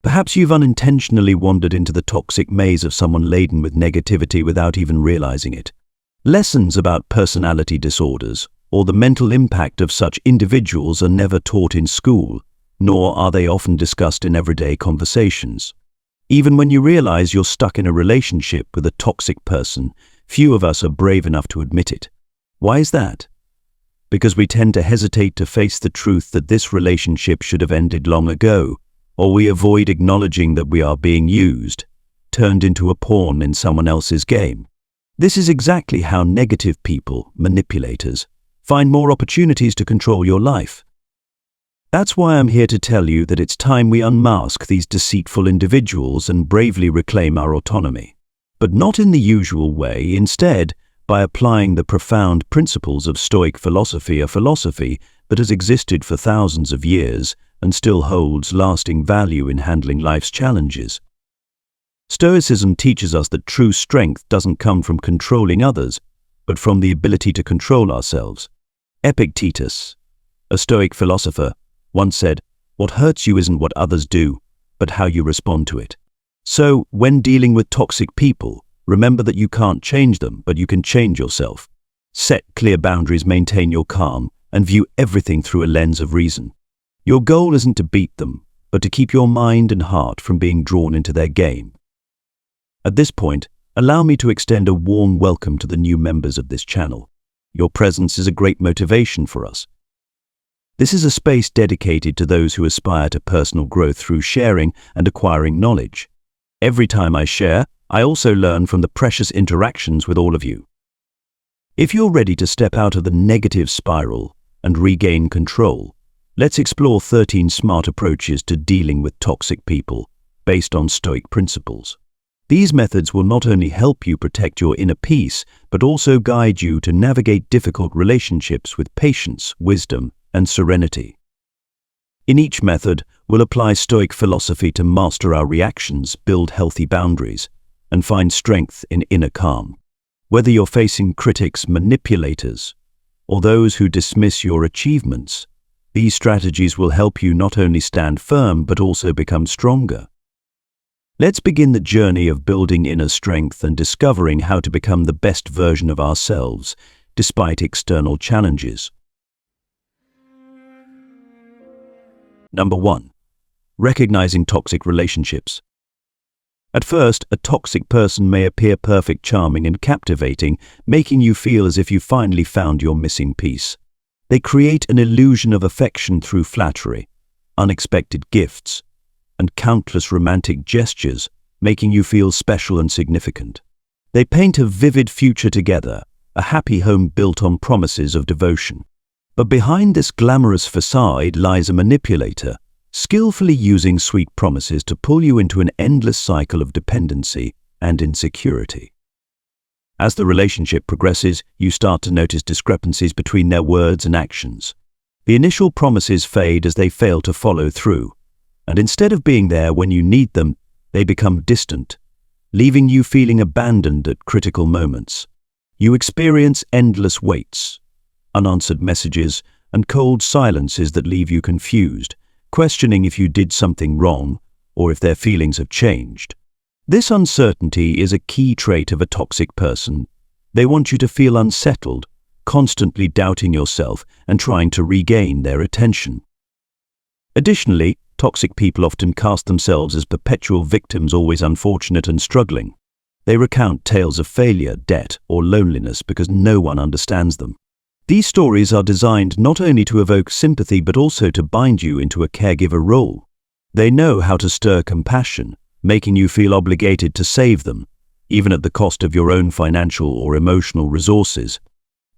Perhaps you've unintentionally wandered into the toxic maze of someone laden with negativity without even realizing it. Lessons about personality disorders or the mental impact of such individuals are never taught in school, nor are they often discussed in everyday conversations. Even when you realize you're stuck in a relationship with a toxic person, few of us are brave enough to admit it. Why is that? Because we tend to hesitate to face the truth that this relationship should have ended long ago, or we avoid acknowledging that we are being used, turned into a pawn in someone else's game. This is exactly how negative people, manipulators, find more opportunities to control your life. That's why I'm here to tell you that it's time we unmask these deceitful individuals and bravely reclaim our autonomy. But not in the usual way, instead, by applying the profound principles of Stoic philosophy, a philosophy that has existed for thousands of years and still holds lasting value in handling life's challenges. Stoicism teaches us that true strength doesn't come from controlling others, but from the ability to control ourselves. Epictetus, a Stoic philosopher, once said, "What hurts you isn't what others do, but how you respond to it." So, when dealing with toxic people, remember that you can't change them, but you can change yourself. Set clear boundaries, maintain your calm, and view everything through a lens of reason. Your goal isn't to beat them, but to keep your mind and heart from being drawn into their game. At this point, allow me to extend a warm welcome to the new members of this channel. Your presence is a great motivation for us. This is a space dedicated to those who aspire to personal growth through sharing and acquiring knowledge. Every time I share, I also learn from the precious interactions with all of you. If you're ready to step out of the negative spiral and regain control, let's explore 13 smart approaches to dealing with toxic people based on Stoic principles. These methods will not only help you protect your inner peace, but also guide you to navigate difficult relationships with patience, wisdom, and serenity. In each method, we'll apply Stoic philosophy to master our reactions, build healthy boundaries, and find strength in inner calm. Whether you're facing critics, manipulators, or those who dismiss your achievements, these strategies will help you not only stand firm, but also become stronger. Let's begin the journey of building inner strength and discovering how to become the best version of ourselves, despite external challenges. Number 1. Recognizing toxic relationships. At first, a toxic person may appear perfect, charming, and captivating, making you feel as if you finally found your missing piece. They create an illusion of affection through flattery, unexpected gifts, and countless romantic gestures, making you feel special and significant. They paint a vivid future together, a happy home built on promises of devotion. But behind this glamorous facade lies a manipulator, skillfully using sweet promises to pull you into an endless cycle of dependency and insecurity. As the relationship progresses, you start to notice discrepancies between their words and actions. The initial promises fade as they fail to follow through, and instead of being there when you need them, they become distant, leaving you feeling abandoned at critical moments. You experience endless waits, unanswered messages, and cold silences that leave you confused, questioning if you did something wrong or if their feelings have changed. This uncertainty is a key trait of a toxic person. They want you to feel unsettled, constantly doubting yourself and trying to regain their attention. Additionally, toxic people often cast themselves as perpetual victims, always unfortunate and struggling. They recount tales of failure, debt, or loneliness because no one understands them. These stories are designed not only to evoke sympathy but also to bind you into a caregiver role. They know how to stir compassion, making you feel obligated to save them, even at the cost of your own financial or emotional resources.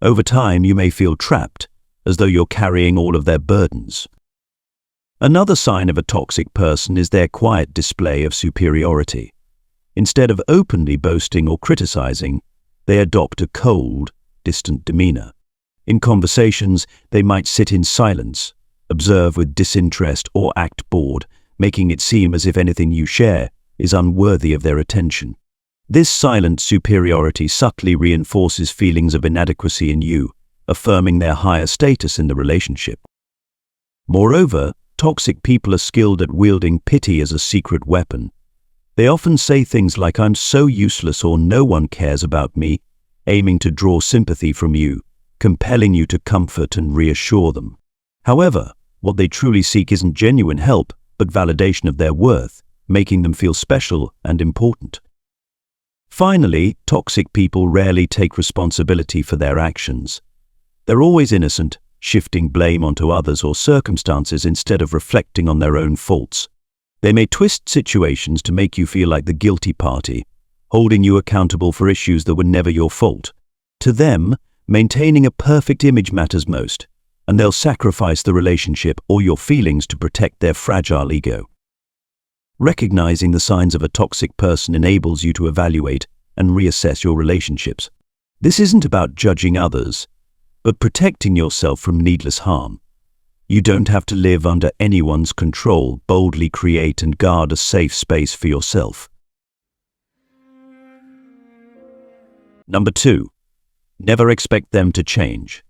Over time, you may feel trapped, as though you're carrying all of their burdens. Another sign of a toxic person is their quiet display of superiority. Instead of openly boasting or criticizing, they adopt a cold, distant demeanor. In conversations, they might sit in silence, observe with disinterest, or act bored, making it seem as if anything you share is unworthy of their attention. This silent superiority subtly reinforces feelings of inadequacy in you, affirming their higher status in the relationship. Moreover, toxic people are skilled at wielding pity as a secret weapon. They often say things like, "I'm so useless," or "no one cares about me," aiming to draw sympathy from you, compelling you to comfort and reassure them. However, what they truly seek isn't genuine help, but validation of their worth, making them feel special and important. Finally, toxic people rarely take responsibility for their actions. They're always innocent, shifting blame onto others or circumstances instead of reflecting on their own faults. They may twist situations to make you feel like the guilty party, holding you accountable for issues that were never your fault. To them, maintaining a perfect image matters most, and they'll sacrifice the relationship or your feelings to protect their fragile ego. Recognizing the signs of a toxic person enables you to evaluate and reassess your relationships. This isn't about judging others, but protecting yourself from needless harm. You don't have to live under anyone's control. Boldly create and guard a safe space for yourself. Number 2. Never expect them to change.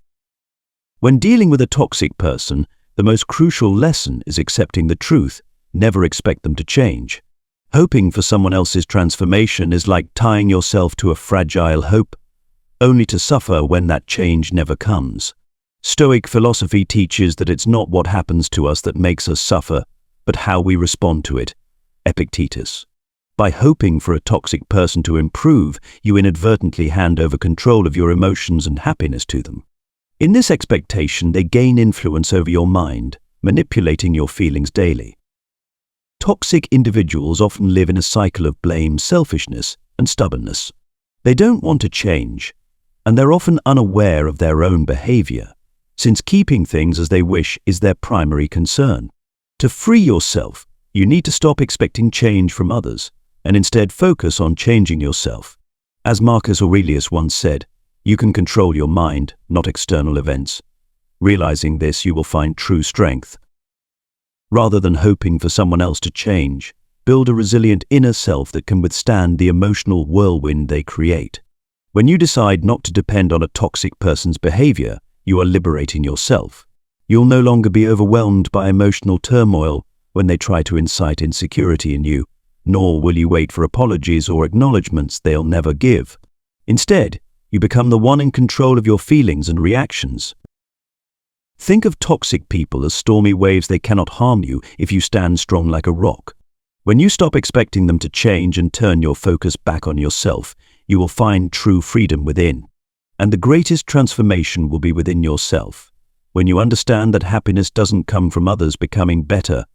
When dealing with a toxic person, the most crucial lesson is accepting the truth. Never expect them to change. Hoping for someone else's transformation is like tying yourself to a fragile hope, only to suffer when that change never comes. Stoic philosophy teaches that it's not what happens to us that makes us suffer, but how we respond to it. Epictetus. By hoping for a toxic person to improve, you inadvertently hand over control of your emotions and happiness to them. In this expectation, they gain influence over your mind, manipulating your feelings daily. Toxic individuals often live in a cycle of blame, selfishness, and stubbornness. They don't want to change, and they're often unaware of their own behavior, since keeping things as they wish is their primary concern. To free yourself, you need to stop expecting change from others, and instead focus on changing yourself. As Marcus Aurelius once said, "You can control your mind, not external events." Realizing this, you will find true strength. Rather than hoping for someone else to change, build a resilient inner self that can withstand the emotional whirlwind they create. When you decide not to depend on a toxic person's behavior, you are liberating yourself. You'll no longer be overwhelmed by emotional turmoil when they try to incite insecurity in you, nor will you wait for apologies or acknowledgements they'll never give. Instead, you become the one in control of your feelings and reactions. Think of toxic people as stormy waves. They cannot harm you if you stand strong like a rock. When you stop expecting them to change and turn your focus back on yourself, you will find true freedom within. And the greatest transformation will be within yourself, when you understand that happiness doesn't come from others becoming better,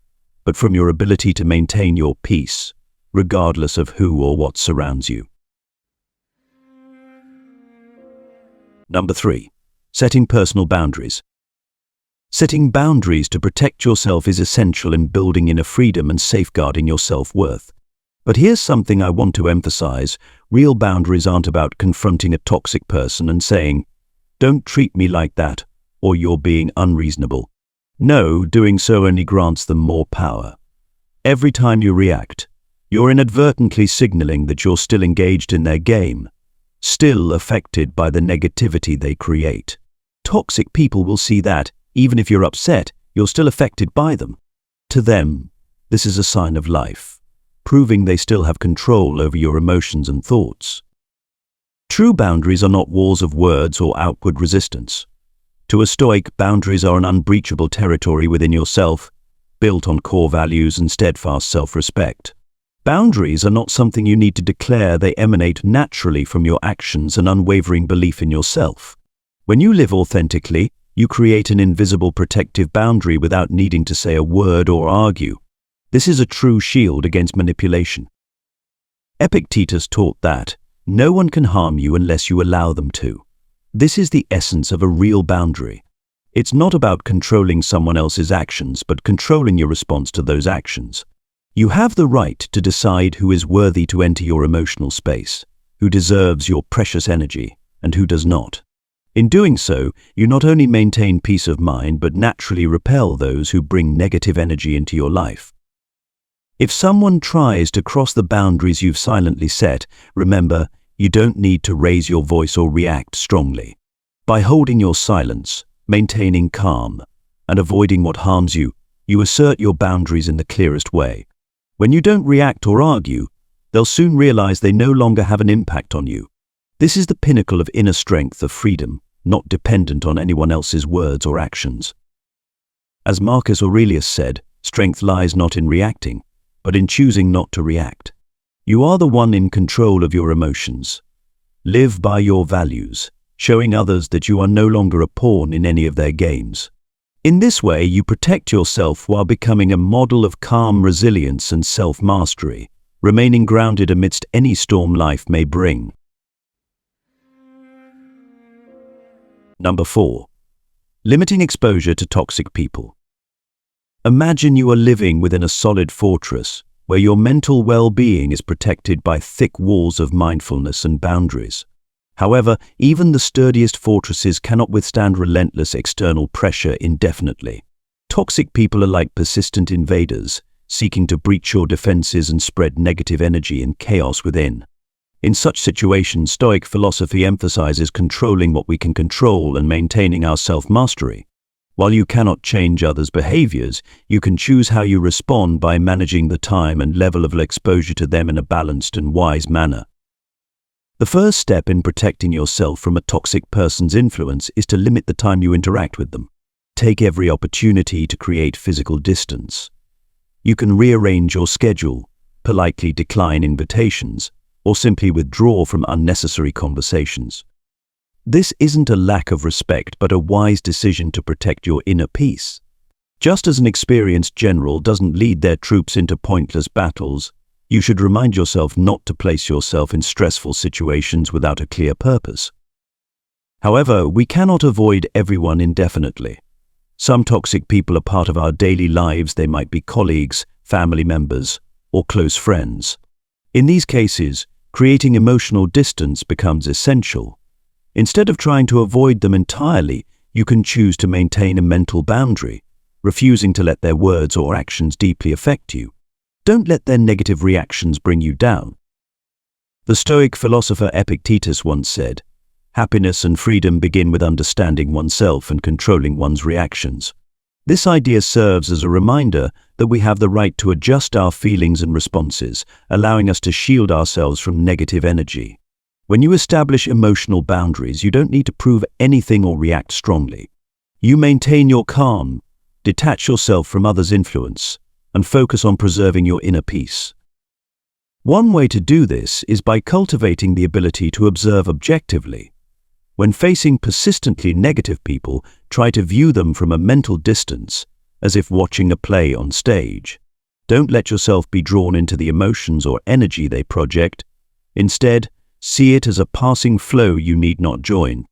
but from your ability to maintain your peace, regardless of who or what surrounds you. Number 3. Setting personal boundaries. Setting boundaries to protect yourself is essential in building inner freedom and safeguarding your self-worth. But here's something I want to emphasize. Real boundaries aren't about confronting a toxic person and saying, "Don't treat me like that," or "You're being unreasonable." No, doing so only grants them more power. Every time you react, you're inadvertently signaling that you're still engaged in their game, still affected by the negativity they create. Toxic people will see that, even if you're upset, you're still affected by them. To them, this is a sign of life, proving they still have control over your emotions and thoughts. True boundaries are not walls of words or outward resistance. To a Stoic, boundaries are an unbreachable territory within yourself, built on core values and steadfast self-respect. Boundaries are not something you need to declare. They emanate naturally from your actions and unwavering belief in yourself. When you live authentically, you create an invisible protective boundary without needing to say a word or argue. This is a true shield against manipulation. Epictetus taught that no one can harm you unless you allow them to. This is the essence of a real boundary. It's not about controlling someone else's actions, but controlling your response to those actions. You have the right to decide who is worthy to enter your emotional space, who deserves your precious energy, and who does not. In doing so, you not only maintain peace of mind, but naturally repel those who bring negative energy into your life. If someone tries to cross the boundaries you've silently set, remember, you don't need to raise your voice or react strongly. By holding your silence, maintaining calm, and avoiding what harms you, You assert your boundaries in the clearest way. When you don't react or argue, they'll soon realize they no longer have an impact on you. This is the pinnacle of inner strength, of freedom, not dependent on anyone else's words or actions. As Marcus Aurelius said, strength lies not in reacting, but in choosing not to react. You are the one in control of your emotions. Live by your values, showing others that you are no longer a pawn in any of their games. In this way, you protect yourself while becoming a model of calm resilience and self-mastery, remaining grounded amidst any storm life may bring. Number 4. Limiting exposure to toxic people. Imagine you are living within a solid fortress, where your mental well-being is protected by thick walls of mindfulness and boundaries. However, even the sturdiest fortresses cannot withstand relentless external pressure indefinitely. Toxic people are like persistent invaders, seeking to breach your defenses and spread negative energy and chaos within. In such situations, Stoic philosophy emphasizes controlling what we can control and maintaining our self-mastery. While you cannot change others' behaviors, you can choose how you respond by managing the time and level of exposure to them in a balanced and wise manner. The first step in protecting yourself from a toxic person's influence is to limit the time you interact with them. Take every opportunity to create physical distance. You can rearrange your schedule, politely decline invitations, or simply withdraw from unnecessary conversations. This isn't a lack of respect, but a wise decision to protect your inner peace. Just as an experienced general doesn't lead their troops into pointless battles, you should remind yourself not to place yourself in stressful situations without a clear purpose. However, we cannot avoid everyone indefinitely. Some toxic people are part of our daily lives. They might be colleagues, family members, or close friends. In these cases, creating emotional distance becomes essential. Instead of trying to avoid them entirely, you can choose to maintain a mental boundary, refusing to let their words or actions deeply affect you. Don't let their negative reactions bring you down. The Stoic philosopher Epictetus once said, "Happiness and freedom begin with understanding oneself and controlling one's reactions." This idea serves as a reminder that we have the right to adjust our feelings and responses, allowing us to shield ourselves from negative energy. When you establish emotional boundaries, you don't need to prove anything or react strongly. You maintain your calm, detach yourself from others' influence, and focus on preserving your inner peace. One way to do this is by cultivating the ability to observe objectively. When facing persistently negative people, try to view them from a mental distance, as if watching a play on stage. Don't let yourself be drawn into the emotions or energy they project. Instead, see it as a passing flow you need not join.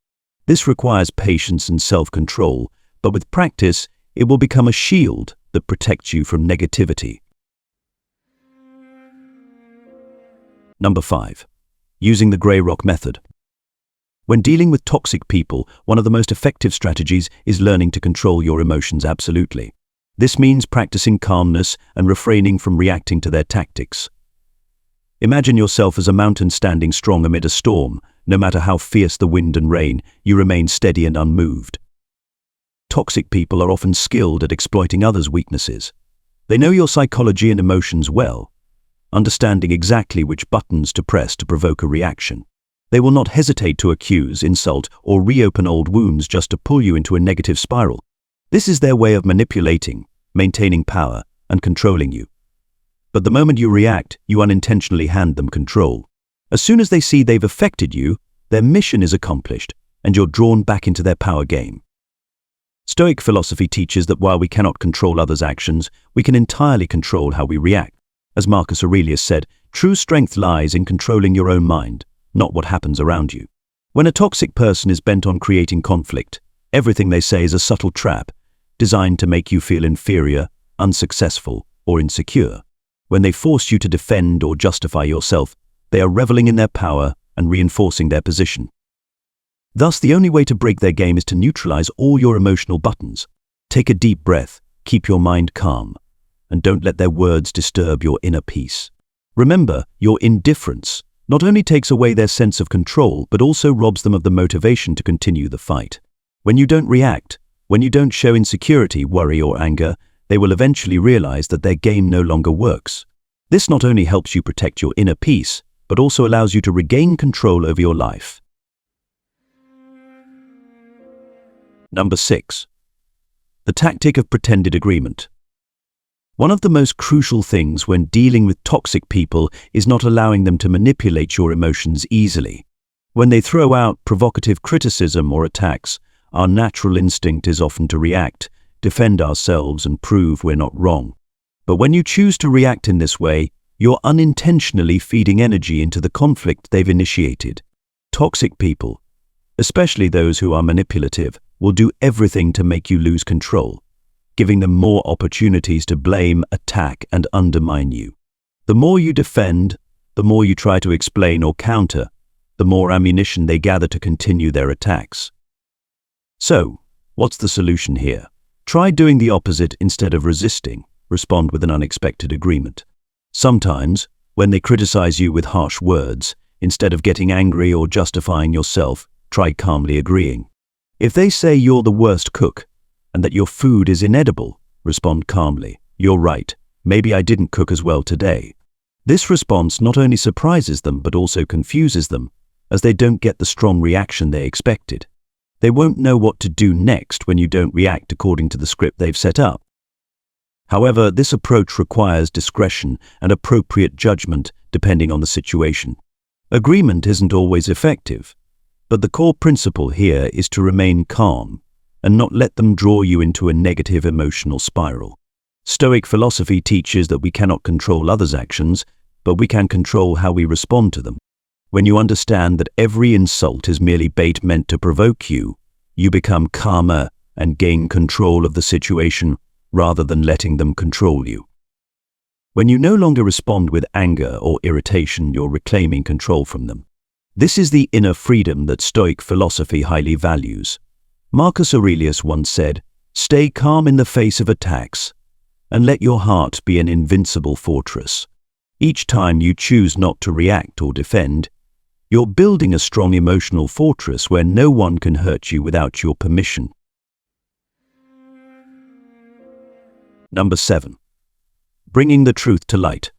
This requires patience and self-control, but with practice, it will become a shield that protects you from negativity. Number 5. Using the grey rock method. When dealing with toxic people, one of the most effective strategies is learning to control your emotions absolutely. This means practicing calmness and refraining from reacting to their tactics. Imagine yourself as a mountain standing strong amid a storm. No matter how fierce the wind and rain, you remain steady and unmoved. Toxic people are often skilled at exploiting others' weaknesses. They know your psychology and emotions well, understanding exactly which buttons to press to provoke a reaction. They will not hesitate to accuse, insult, or reopen old wounds just to pull you into a negative spiral. This is their way of manipulating, maintaining power, and controlling you. But the moment you react, you unintentionally hand them control. As soon as they see they've affected you, their mission is accomplished, and you're drawn back into their power game. Stoic philosophy teaches that while we cannot control others' actions, we can entirely control how we react. As Marcus Aurelius said, true strength lies in controlling your own mind, not what happens around you. When a toxic person is bent on creating conflict, everything they say is a subtle trap, designed to make you feel inferior, unsuccessful, or insecure. When they force you to defend or justify yourself, they are reveling in their power and reinforcing their position. Thus, the only way to break their game is to neutralize all your emotional buttons. Take a deep breath, keep your mind calm, and don't let their words disturb your inner peace. Remember, your indifference not only takes away their sense of control, but also robs them of the motivation to continue the fight. When you don't react, when you don't show insecurity, worry, or anger, they will eventually realize that their game no longer works. This not only helps you protect your inner peace, but also allows you to regain control over your life. Number 6. The tactic of pretended agreement. One of the most crucial things when dealing with toxic people is not allowing them to manipulate your emotions easily. When they throw out provocative criticism or attacks, our natural instinct is often to react, defend ourselves, and prove we're not wrong. But when you choose to react in this way, you're unintentionally feeding energy into the conflict they've initiated. Toxic people, especially those who are manipulative, will do everything to make you lose control, giving them more opportunities to blame, attack, and undermine you. The more you defend, the more you try to explain or counter, the more ammunition they gather to continue their attacks. So, what's the solution here? Try doing the opposite instead of resisting. Respond with an unexpected agreement. Sometimes, when they criticize you with harsh words, instead of getting angry or justifying yourself, try calmly agreeing. If they say you're the worst cook and that your food is inedible, respond calmly. You're right, maybe I didn't cook as well today. This response not only surprises them but also confuses them, as they don't get the strong reaction they expected. They won't know what to do next when you don't react according to the script they've set up. However, this approach requires discretion and appropriate judgment depending on the situation. Agreement isn't always effective, but the core principle here is to remain calm and not let them draw you into a negative emotional spiral. Stoic philosophy teaches that we cannot control others' actions, but we can control how we respond to them. When you understand that every insult is merely bait meant to provoke you, you become calmer and gain control of the situation rather than letting them control you. When you no longer respond with anger or irritation, you're reclaiming control from them. This is the inner freedom that Stoic philosophy highly values. Marcus Aurelius once said, "Stay calm in the face of attacks, and let your heart be an invincible fortress." Each time you choose not to react or defend, you're building a strong emotional fortress where no one can hurt you without your permission. Number 7. Bringing the truth to light.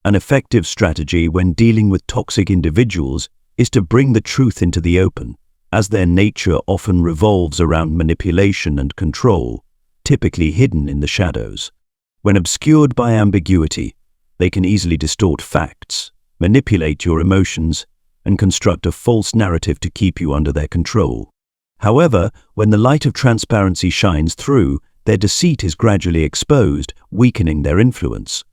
An effective strategy when dealing with toxic individuals is to bring the truth into the open, as their nature often revolves around manipulation and control, typically hidden in the shadows. When obscured by ambiguity, they can easily distort facts, manipulate your emotions, and construct a false narrative to keep you under their control. However, when the light of transparency shines through, their deceit is gradually exposed, weakening their influence.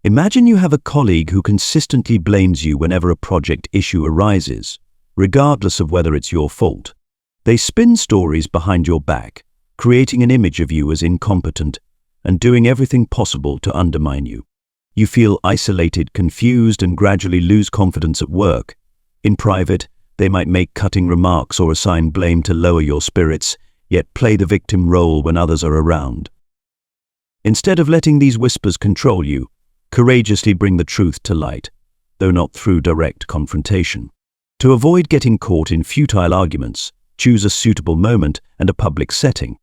Imagine you have a colleague who consistently blames you whenever a project issue arises, regardless of whether it's your fault. They spin stories behind your back, creating an image of you as incompetent and doing everything possible to undermine you. You feel isolated, confused, and gradually lose confidence at work. In private, they might make cutting remarks or assign blame to lower your spirits, yet play the victim role when others are around. Instead of letting these whispers control you, courageously bring the truth to light, though not through direct confrontation. To avoid getting caught in futile arguments, choose a suitable moment and a public setting.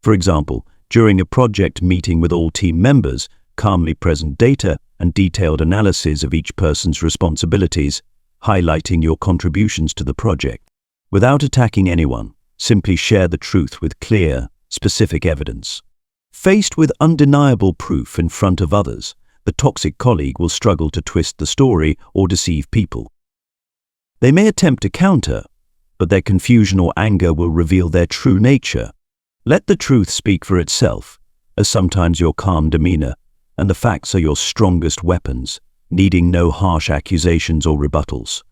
For example, during a project meeting with all team members, calmly present data and detailed analysis of each person's responsibilities, highlighting your contributions to the project. Without attacking anyone, simply share the truth with clear, specific evidence. Faced with undeniable proof in front of others, the toxic colleague will struggle to twist the story or deceive people. They may attempt to counter, but their confusion or anger will reveal their true nature. Let the truth speak for itself, as sometimes your calm demeanor and the facts are your strongest weapons, needing no harsh accusations or rebuttals.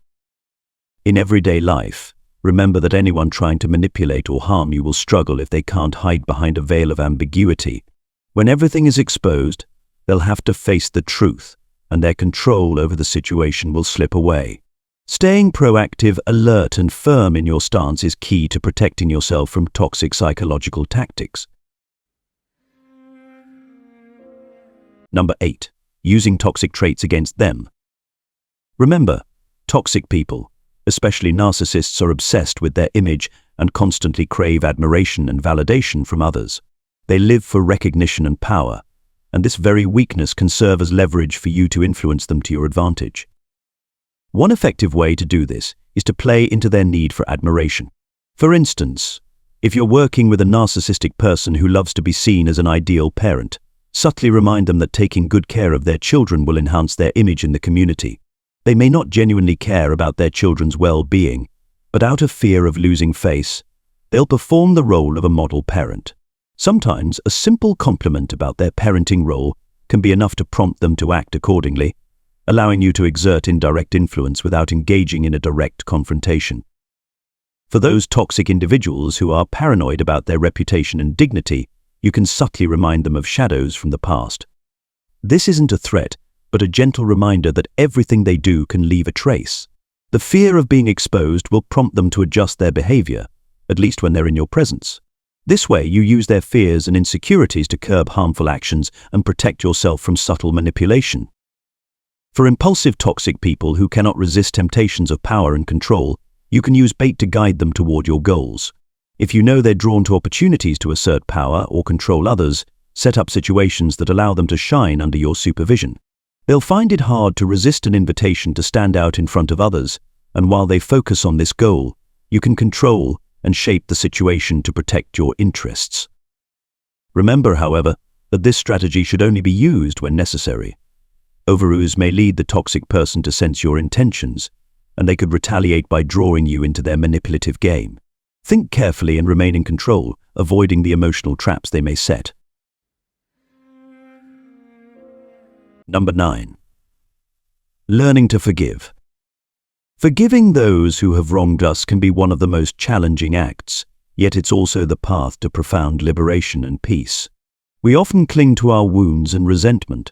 In everyday life, remember that anyone trying to manipulate or harm you will struggle if they can't hide behind a veil of ambiguity. When everything is exposed, they'll have to face the truth, and their control over the situation will slip away. Staying proactive, alert, and firm in your stance is key to protecting yourself from toxic psychological tactics. Number 8. Using toxic traits against them. Remember, toxic people, especially narcissists, are obsessed with their image and constantly crave admiration and validation from others. They live for recognition and power, and this very weakness can serve as leverage for you to influence them to your advantage. One effective way to do this is to play into their need for admiration. For instance, if you're working with a narcissistic person who loves to be seen as an ideal parent, subtly remind them that taking good care of their children will enhance their image in the community. They may not genuinely care about their children's well-being, but out of fear of losing face, they'll perform the role of a model parent. Sometimes a simple compliment about their parenting role can be enough to prompt them to act accordingly, allowing you to exert indirect influence without engaging in a direct confrontation. For those toxic individuals who are paranoid about their reputation and dignity, you can subtly remind them of shadows from the past. This isn't a threat, but a gentle reminder that everything they do can leave a trace. The fear of being exposed will prompt them to adjust their behavior, at least when they're in your presence. This way, you use their fears and insecurities to curb harmful actions and protect yourself from subtle manipulation. For impulsive toxic people who cannot resist temptations of power and control, you can use bait to guide them toward your goals. If you know they're drawn to opportunities to assert power or control others, set up situations that allow them to shine under your supervision. They'll find it hard to resist an invitation to stand out in front of others, and while they focus on this goal, you can control and shape the situation to protect your interests. Remember, however, that this strategy should only be used when necessary. Overuse may lead the toxic person to sense your intentions, and they could retaliate by drawing you into their manipulative game. Think carefully and remain in control, avoiding the emotional traps they may set. Number 9. Learning to forgive. Forgiving those who have wronged us can be one of the most challenging acts, yet it's also the path to profound liberation and peace. We often cling to our wounds and resentment,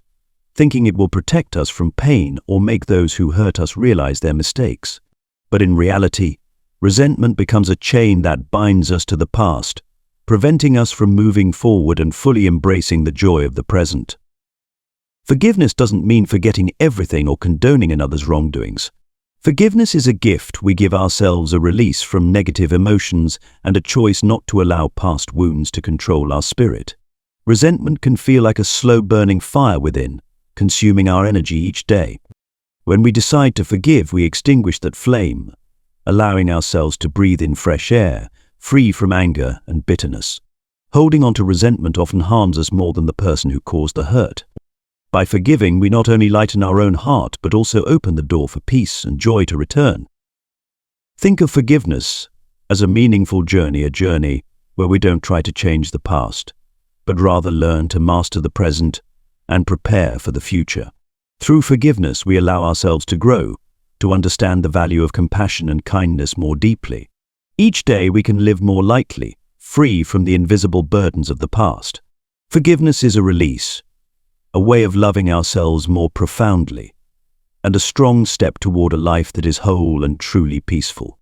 thinking it will protect us from pain or make those who hurt us realize their mistakes. But in reality, resentment becomes a chain that binds us to the past, preventing us from moving forward and fully embracing the joy of the present. Forgiveness doesn't mean forgetting everything or condoning another's wrongdoings. Forgiveness is a gift. We give ourselves a release from negative emotions and a choice not to allow past wounds to control our spirit. Resentment can feel like a slow-burning fire within, consuming our energy each day. When we decide to forgive, we extinguish that flame, allowing ourselves to breathe in fresh air, free from anger and bitterness. Holding on to resentment often harms us more than the person who caused the hurt. By forgiving, we not only lighten our own heart, but also open the door for peace and joy to return. Think of forgiveness as a meaningful journey, a journey where we don't try to change the past, but rather learn to master the present and prepare for the future. Through forgiveness, we allow ourselves to grow, to understand the value of compassion and kindness more deeply. Each day we can live more lightly, free from the invisible burdens of the past. Forgiveness is a release, a way of loving ourselves more profoundly, and a strong step toward a life that is whole and truly peaceful.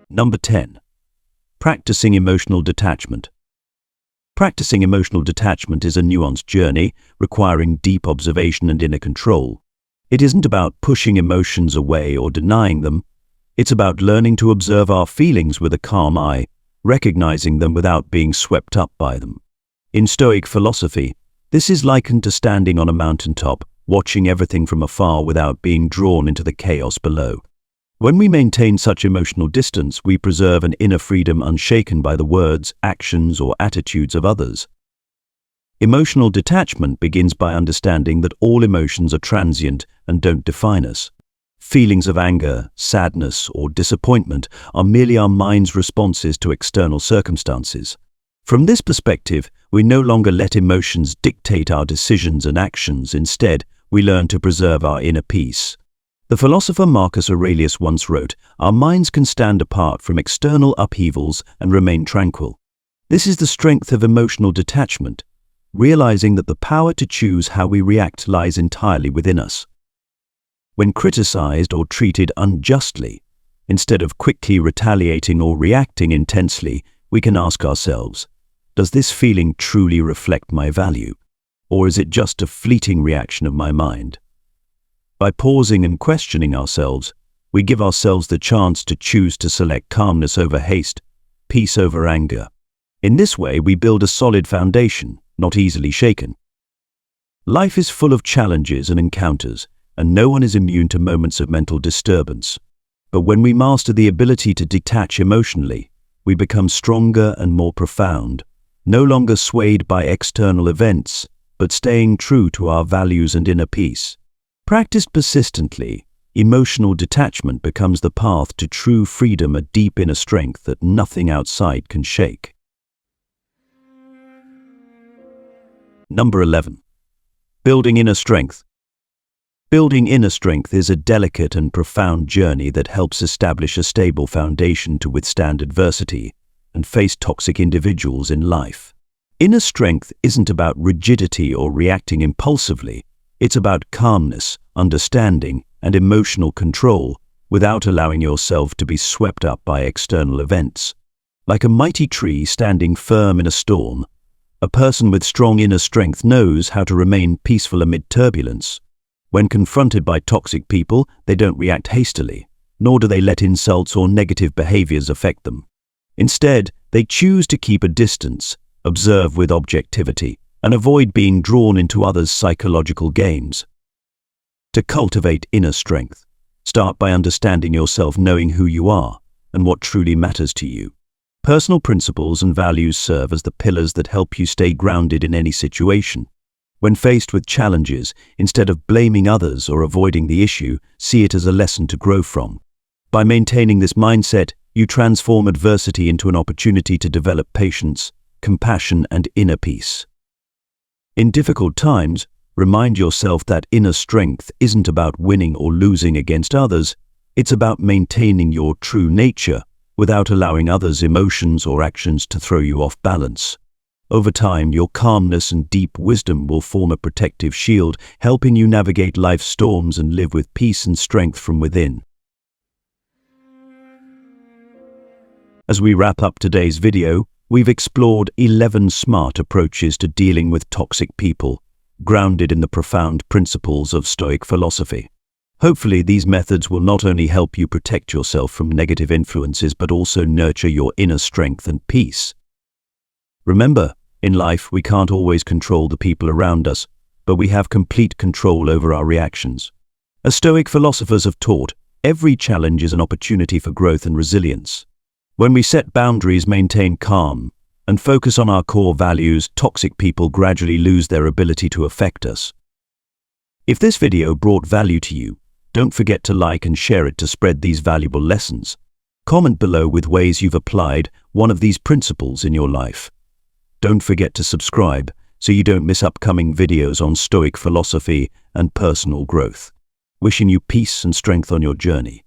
Number 10. Practicing emotional detachment. Practicing emotional detachment is a nuanced journey requiring deep observation and inner control. It isn't about pushing emotions away or denying them. It's about learning to observe our feelings with a calm eye, recognizing them without being swept up by them. In Stoic philosophy, this is likened to standing on a mountaintop, watching everything from afar without being drawn into the chaos below. When we maintain such emotional distance, we preserve an inner freedom unshaken by the words, actions, or attitudes of others. Emotional detachment begins by understanding that all emotions are transient and don't define us. Feelings of anger, sadness, or disappointment are merely our mind's responses to external circumstances. From this perspective, we no longer let emotions dictate our decisions and actions. Instead, we learn to preserve our inner peace. The philosopher Marcus Aurelius once wrote, "Our minds can stand apart from external upheavals and remain tranquil." This is the strength of emotional detachment, realizing that the power to choose how we react lies entirely within us. When criticized or treated unjustly, instead of quickly retaliating or reacting intensely, we can ask ourselves, does this feeling truly reflect my value, or is it just a fleeting reaction of my mind? By pausing and questioning ourselves, we give ourselves the chance to choose to select calmness over haste, peace over anger. In this way, we build a solid foundation, not easily shaken. Life is full of challenges and encounters, and no one is immune to moments of mental disturbance. But when we master the ability to detach emotionally, we become stronger and more profound, no longer swayed by external events, but staying true to our values and inner peace. Practiced persistently, emotional detachment becomes the path to true freedom, a deep inner strength that nothing outside can shake. Number 11. Building inner strength. Building inner strength is a delicate and profound journey that helps establish a stable foundation to withstand adversity and face toxic individuals in life. Inner strength isn't about rigidity or reacting impulsively. It's about calmness, understanding, and emotional control without allowing yourself to be swept up by external events. Like a mighty tree standing firm in a storm, a person with strong inner strength knows how to remain peaceful amid turbulence. When confronted by toxic people, they don't react hastily, nor do they let insults or negative behaviors affect them. Instead, they choose to keep a distance, observe with objectivity, and avoid being drawn into others' psychological games. To cultivate inner strength, start by understanding yourself, knowing who you are and what truly matters to you. Personal principles and values serve as the pillars that help you stay grounded in any situation. When faced with challenges, instead of blaming others or avoiding the issue, see it as a lesson to grow from. By maintaining this mindset, you transform adversity into an opportunity to develop patience, compassion, and inner peace. In difficult times, remind yourself that inner strength isn't about winning or losing against others. It's about maintaining your true nature without allowing others' emotions or actions to throw you off balance. Over time, your calmness and deep wisdom will form a protective shield, helping you navigate life's storms and live with peace and strength from within. As we wrap up today's video, we've explored 11 smart approaches to dealing with toxic people, grounded in the profound principles of Stoic philosophy. Hopefully, these methods will not only help you protect yourself from negative influences, but also nurture your inner strength and peace. Remember, in life, we can't always control the people around us, but we have complete control over our reactions. As Stoic philosophers have taught, every challenge is an opportunity for growth and resilience. When we set boundaries, maintain calm, and focus on our core values, toxic people gradually lose their ability to affect us. If this video brought value to you, don't forget to like and share it to spread these valuable lessons. Comment below with ways you've applied one of these principles in your life. Don't forget to subscribe so you don't miss upcoming videos on Stoic philosophy and personal growth. Wishing you peace and strength on your journey.